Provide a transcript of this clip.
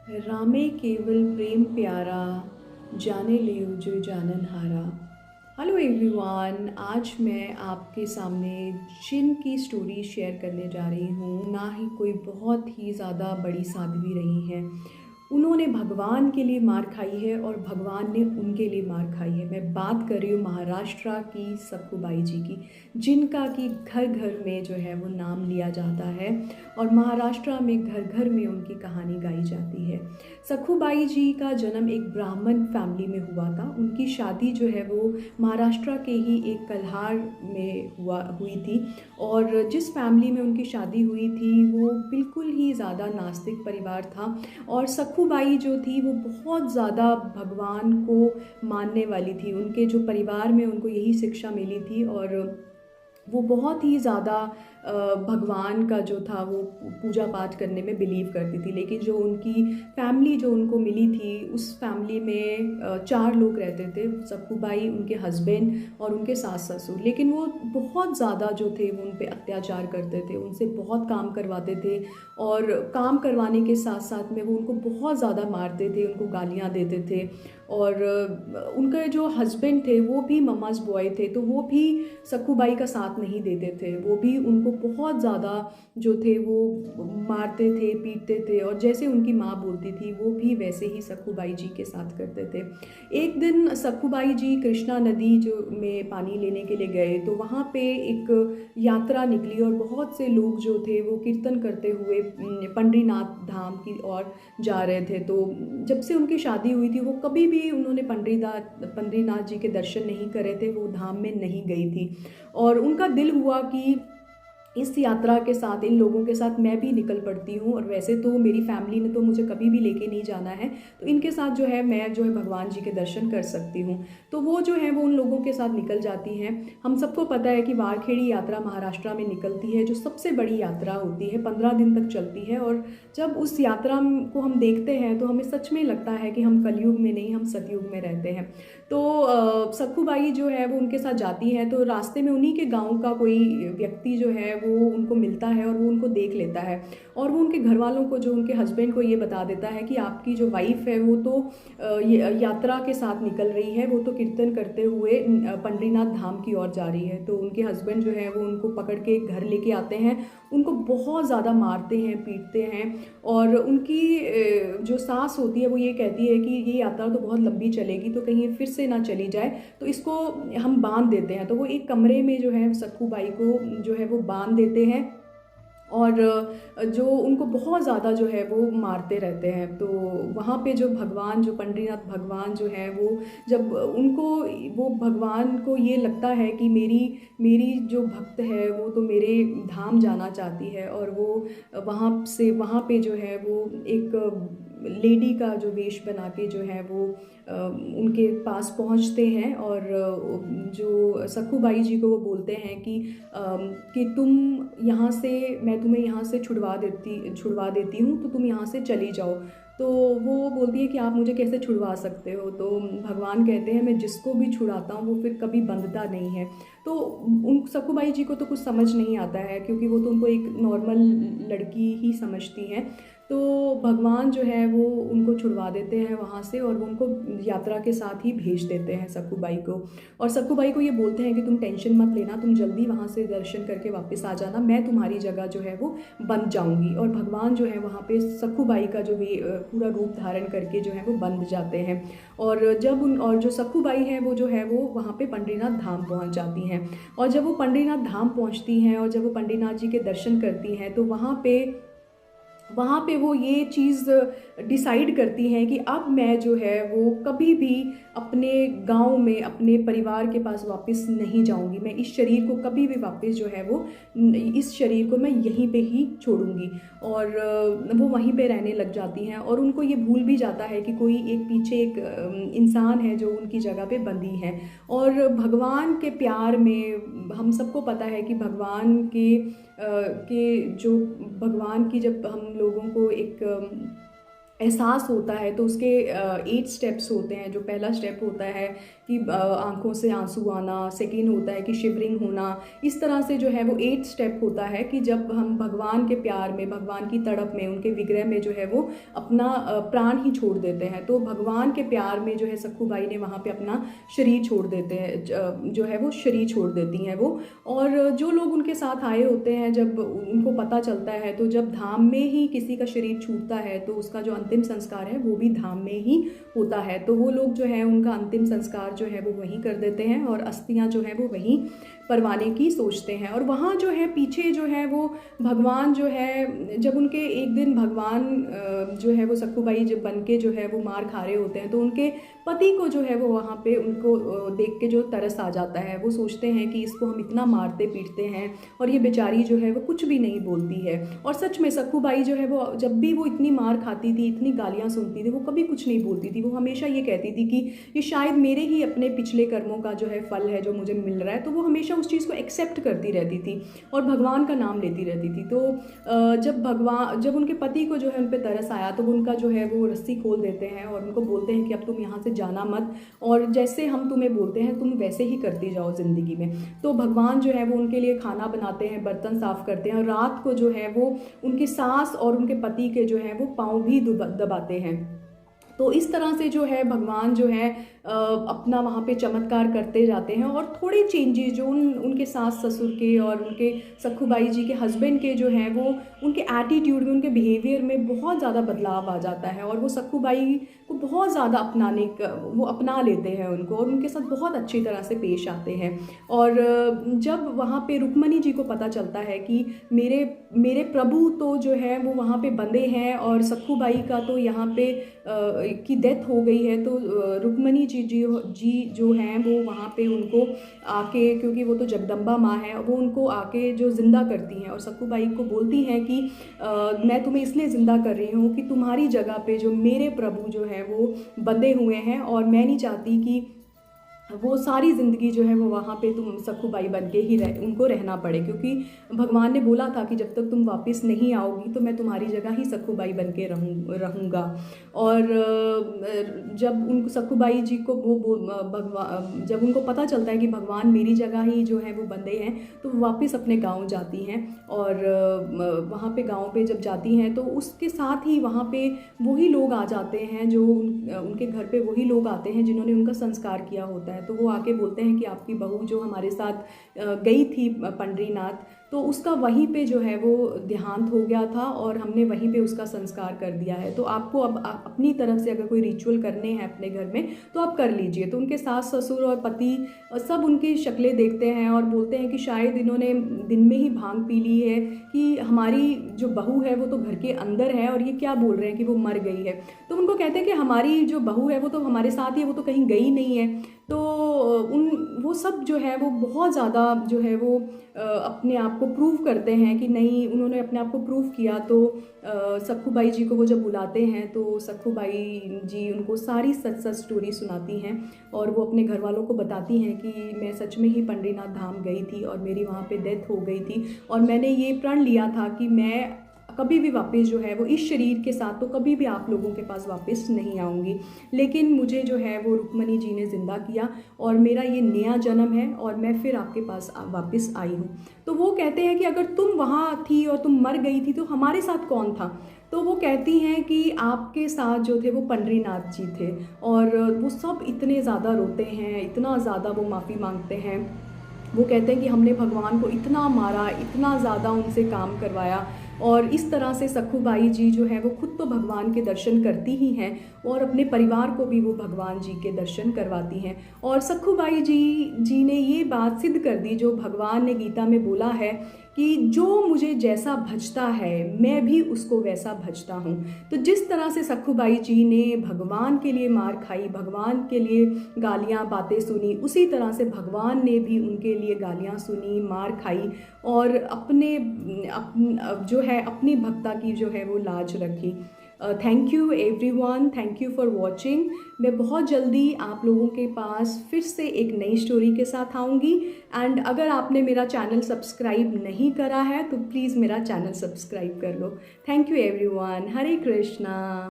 रामे केवल प्रेम प्यारा, जाने ले जो जानन हारा। हेलो एवरीवन, आज मैं आपके सामने जिन की स्टोरी शेयर करने जा रही हूँ, ना ही कोई बहुत ही ज़्यादा बड़ी साध्वी रही हैं। उन्होंने भगवान के लिए मार खाई है और भगवान ने उनके लिए मार खाई है। मैं बात कर रही हूँ महाराष्ट्र की सखुबाई जी की, जिनका कि घर घर में जो है वो नाम लिया जाता है और महाराष्ट्र में घर घर में उनकी कहानी गाई जाती है। सखुबाई जी का जन्म एक ब्राह्मण फैमिली में हुआ था। उनकी शादी जो है वो महाराष्ट्र के ही एक कल्हार में हुई थी और जिस फैमिली में उनकी शादी हुई थी वो बिल्कुल ही ज़्यादा नास्तिक परिवार था और सखुबाई जो थी वो बहुत ज़्यादा भगवान को मानने वाली थी। उनके जो परिवार में उनको यही शिक्षा मिली थी और वो बहुत ही ज़्यादा भगवान का जो था वो पूजा पाठ करने में बिलीव करती थी। लेकिन जो उनकी फैमिली जो उनको मिली थी, उस फैमिली में 4 लोग रहते थे, सखुबाई, उनके हस्बैंड और उनके सास ससुर। लेकिन वो बहुत ज़्यादा जो थे वो उन पे अत्याचार करते थे, उनसे बहुत काम करवाते थे और काम करवाने के साथ साथ में वो उनको बहुत ज़्यादा मारते थे, उनको गालियाँ देते थे। और उनके जो हस्बैंड थे वो भी मम्माज़ बॉय थे, तो वो भी सखुबाई का साथ नहीं देते थे। वो भी उनको बहुत ज़्यादा जो थे वो मारते थे, पीटते थे और जैसे उनकी माँ बोलती थी वो भी वैसे ही सखुबाई जी के साथ करते थे। एक दिन सखुबाई जी कृष्णा नदी जो में पानी लेने के लिए गए, तो वहाँ पे एक यात्रा निकली और बहुत से लोग जो थे वो कीर्तन करते हुए पंडरीनाथ धाम की ओर जा रहे थे। तो जब से उनकी शादी हुई थी वो कभी भी उन्होंने पंडरीनाथ जी के दर्शन नहीं करे थे, वो धाम में नहीं गई थी और उनका दिल हुआ कि इस यात्रा के साथ, इन लोगों के साथ मैं भी निकल पड़ती हूँ और वैसे तो मेरी फैमिली ने तो मुझे कभी भी लेके नहीं जाना है, तो इनके साथ जो है मैं जो है भगवान जी के दर्शन कर सकती हूँ। तो वो जो है वो उन लोगों के साथ निकल जाती हैं। हम सबको पता है कि वारखेड़ी यात्रा महाराष्ट्र में निकलती है, जो सबसे बड़ी यात्रा होती है, 15 दिन तक चलती है और जब उस यात्रा को हम देखते हैं तो हमें सच में लगता है कि हम कलयुग में नहीं, हम सतयुग में रहते हैं। तो सखुबाई जो है वो उनके साथ जाती है, तो रास्ते में उन्हीं के गांव का कोई व्यक्ति जो है वो उनको मिलता है और वो उनको देख लेता है और वो उनके घर वालों को, जो उनके हस्बैंड को ये बता देता है कि आपकी जो वाइफ है वो तो यात्रा के साथ निकल रही है, वो तो कीर्तन करते हुए पंडरीनाथ धाम की ओर जा रही है। तो उनके हस्बैंड जो है वो उनको पकड़ के घर लेके आते हैं, उनको बहुत ज़्यादा मारते हैं, पीटते हैं और उनकी जो सास होती है वो ये कहती है कि ये यात्रा तो बहुत लंबी चलेगी, तो कहीं फिर से ना चली जाए, तो इसको हम बांध देते हैं। तो वो एक कमरे में जो है सखुबाई को जो है वो बांध देते हैं और जो उनको बहुत ज़्यादा जो है वो मारते रहते हैं। तो वहाँ पे जो भगवान, जो पंडरीनाथ भगवान जो है वो, जब उनको, वो भगवान को ये लगता है कि मेरी मेरी जो भक्त है वो तो मेरे धाम जाना चाहती है और वो वहाँ पे जो है वो एक लेडी का जो वेश बना के जो है वो उनके पास पहुंचते हैं और जो सखुबाई जी को वो बोलते हैं कि तुम यहाँ से, मैं तुम्हें यहाँ से छुड़वा देती हूँ, तो तुम यहाँ से चली जाओ। तो वो बोलती है कि आप मुझे कैसे छुड़वा सकते हो? तो भगवान कहते हैं मैं जिसको भी छुड़ाता हूँ वो फिर कभी बंधता नहीं है। तो उन सखुबाई जी को तो कुछ समझ नहीं आता है, क्योंकि वो तो उनको एक नॉर्मल लड़की ही समझती हैं। तो भगवान जो है वो उनको छुड़वा देते हैं वहाँ से और वो उनको यात्रा के साथ ही भेज देते हैं सखुबाई को। और सखुबाई को ये बोलते हैं कि तुम टेंशन मत लेना, तुम जल्दी वहाँ से दर्शन करके वापस आ जाना, मैं तुम्हारी जगह जो है वो बंध जाऊँगी। और भगवान जो है वहाँ पे सखुबाई का जो पूरा रूप धारण करके जो है वो बंध जाते हैं। और जो सखुबाई है वो जो है वो वहाँ पे पंडरीनाथ धाम पहुँच जाती हैं। और जब वो पंडरीनाथ धाम पहुँचती हैं और जब वो पंडरीनाथ जी के दर्शन करती हैं, तो वहाँ पे वो ये चीज़ डिसाइड करती हैं कि अब मैं जो है वो कभी भी अपने गांव में, अपने परिवार के पास वापस नहीं जाऊंगी। मैं इस शरीर को कभी भी वापस जो है वो, इस शरीर को मैं यहीं पे ही छोड़ूंगी। और वो वहीं पे रहने लग जाती हैं और उनको ये भूल भी जाता है कि कोई एक पीछे एक इंसान है जो उनकी जगह पे बंधी है। और भगवान के प्यार में, हम सबको पता है कि भगवान की जब हम लोगों को एक एहसास होता है, तो उसके 8 स्टेप्स होते हैं। जो पहला स्टेप होता है कि आँखों से आंसू आना, सेकंड होता है कि शिवरिंग होना। इस तरह से जो है वो 8 स्टेप होता है कि जब हम भगवान के प्यार में, भगवान की तड़प में, उनके विग्रह में जो है वो अपना प्राण ही छोड़ देते हैं। तो भगवान के प्यार में जो है सक्खू बाई ने वहाँ पे अपना शरीर छोड़ देते हैं, जो है वो शरीर छोड़ देती हैं वो। और जो लोग उनके साथ आए होते हैं, जब उनको पता चलता है, तो जब धाम में ही किसी का शरीर छूटता है तो उसका जो अंतिम संस्कार है वो भी धाम में ही होता है। तो वो लोग जो है उनका अंतिम संस्कार जो है वो वहीं कर देते हैं और अस्थियां जो है वो वहीं परवाने की सोचते हैं। और वहाँ जो है पीछे जो है वो भगवान जो है, जब उनके एक दिन भगवान जो है वो सक्खू बाई जब बन के जो है वो मार खा रहे होते हैं, तो उनके पति को जो है वो वहाँ पे उनको देख के जो तरस आ जाता है। वो सोचते हैं कि इसको हम इतना मारते पीटते हैं और ये बेचारी जो है वो कुछ भी नहीं बोलती है। और सच में सक्खू बाई जो है वो जब भी वो इतनी मार खाती थी, इतनी गालियाँ सुनती थी, वो कभी कुछ नहीं बोलती थी। वो हमेशा ये कहती थी कि ये शायद मेरे ही अपने पिछले कर्मों का जो है फल है जो मुझे मिल रहा है। तो वो हमेशा उस चीज़ को एक्सेप्ट करती रहती थी और भगवान का नाम लेती रहती थी। तो जब उनके पति को जो है उन पर तरस आया, तो वो उनका जो है वो रस्सी खोल देते हैं और उनको बोलते हैं कि अब तुम यहाँ से जाना मत, और जैसे हम तुम्हें बोलते हैं तुम वैसे ही करती जाओ ज़िंदगी में। तो भगवान जो है वो उनके लिए खाना बनाते हैं, बर्तन साफ़ करते हैं, और रात को जो है वो उनकी सास और उनके पति के जो है वो पाँव भी दबाते हैं। तो इस तरह से जो है भगवान जो है अपना वहाँ पे चमत्कार करते जाते हैं। और थोड़े चेंजेस जो उनके सास ससुर के और उनके सक्खू बाई जी के हस्बैंड के जो हैं वो उनके एटीट्यूड में, उनके बिहेवियर में बहुत ज़्यादा बदलाव आ जाता है। और वो सक्खू बाई को बहुत ज़्यादा वो अपना लेते हैं उनको, और उनके साथ बहुत अच्छी तरह से पेश आते हैं। और जब वहाँ पे रुक्मणी जी को पता चलता है कि मेरे प्रभु तो जो है वो वहाँ पे बंधे हैं और सक्खू बाई का तो यहाँ पे की डेथ हो गई है, तो रुक्मणी जी जो हैं वो वहाँ पे उनको आके, क्योंकि वो तो जगदम्बा माँ है, वो उनको आके जो ज़िंदा करती हैं और सक्खू बाई को बोलती हैं कि मैं तुम्हें इसलिए ज़िंदा कर रही हूँ कि तुम्हारी जगह पे जो मेरे प्रभु जो है वो बंधे हुए हैं, और मैं नहीं चाहती कि वो सारी ज़िंदगी जो है वो वहाँ पे तुम सक्खू बाई बन के ही उनको रहना पड़े, क्योंकि भगवान ने बोला था कि जब तक तुम वापस नहीं आओगी तो मैं तुम्हारी जगह ही सक्खू बाई बन के रहूँगा। और जब उनको सक्खू बाई जी को जब उनको पता चलता है कि भगवान मेरी जगह ही जो है वो बंधे हैं, तो वो वापस अपने गाँव जाती हैं। और वहाँ पे गाँव पे जब जाती हैं तो उसके साथ ही वहाँ पे वही लोग आ जाते हैं, जो उनके घर पे वही लोग आते हैं जिन्होंने उनका संस्कार किया होता है। तो वो आके बोलते हैं कि आपकी बहू जो हमारे साथ गई थी पंडरीनाथ, तो उसका वहीं पे जो है वो देहांत हो गया था और हमने वहीं पे उसका संस्कार कर दिया है। तो आपको अब अपनी तरफ से अगर कोई रिचुअल करने हैं अपने घर में तो आप कर लीजिए। तो उनके सास ससुर और पति सब उनकी शक्लें देखते हैं और बोलते हैं कि शायद इन्होंने दिन में ही भांग पी ली है, कि हमारी जो बहू है वो तो घर के अंदर है और ये क्या बोल रहे हैं कि वो मर गई है। तो उनको कहते हैं कि हमारी जो बहू है वो तो हमारे साथ ही है, वो तो कहीं गई नहीं है। तो वो सब जो है वो बहुत ज़्यादा जो है वो अपने आप को प्रूव करते हैं कि नहीं, उन्होंने अपने आप को प्रूव किया। तो सक्खू बाई जी को वो जब बुलाते हैं तो सक्खू बाई जी उनको सारी सच स्टोरी सुनाती हैं और वो अपने घर वालों को बताती हैं कि मैं सच में ही पंडरीनाथ धाम गई थी और मेरी वहाँ पे डेथ हो गई थी, और मैंने ये प्रण लिया था कि मैं कभी भी वापस जो है वो इस शरीर के साथ तो कभी भी आप लोगों के पास वापस नहीं आऊँगी। लेकिन मुझे जो है वो रुक्मणी जी ने ज़िंदा किया और मेरा ये नया जन्म है और मैं फिर आपके पास वापस आई हूँ। तो वो कहते हैं कि अगर तुम वहाँ थी और तुम मर गई थी तो हमारे साथ कौन था? तो वो कहती हैं कि आपके साथ जो थे वो पंडरीनाथ जी थे। और वो सब इतने ज़्यादा रोते हैं, इतना ज़्यादा वो माफ़ी मांगते हैं। वो कहते हैं कि हमने भगवान को इतना मारा, इतना ज़्यादा उनसे काम करवाया। और इस तरह से सक्खू बाई जी जो है वो खुद तो भगवान के दर्शन करती ही हैं और अपने परिवार को भी वो भगवान जी के दर्शन करवाती हैं। और सक्खू बाई जी ने ये बात सिद्ध कर दी जो भगवान ने गीता में बोला है कि जो मुझे जैसा भजता है मैं भी उसको वैसा भजता हूँ। तो जिस तरह से सक्खू बाई जी ने भगवान के लिए मार खाई, भगवान के लिए गालियाँ बातें सुनी, उसी तरह से भगवान ने भी उनके लिए गालियाँ सुनी, मार खाई और जो है अपनी भक्ता की जो है वो लाज रखी। Thank you everyone, thank you for watching. मैं बहुत जल्दी आप लोगों के पास फिर से एक नई स्टोरी के साथ आऊँगी। एंड अगर आपने मेरा चैनल सब्सक्राइब नहीं करा है तो प्लीज़ मेरा चैनल सब्सक्राइब कर लो। Thank you everyone. Hare Krishna.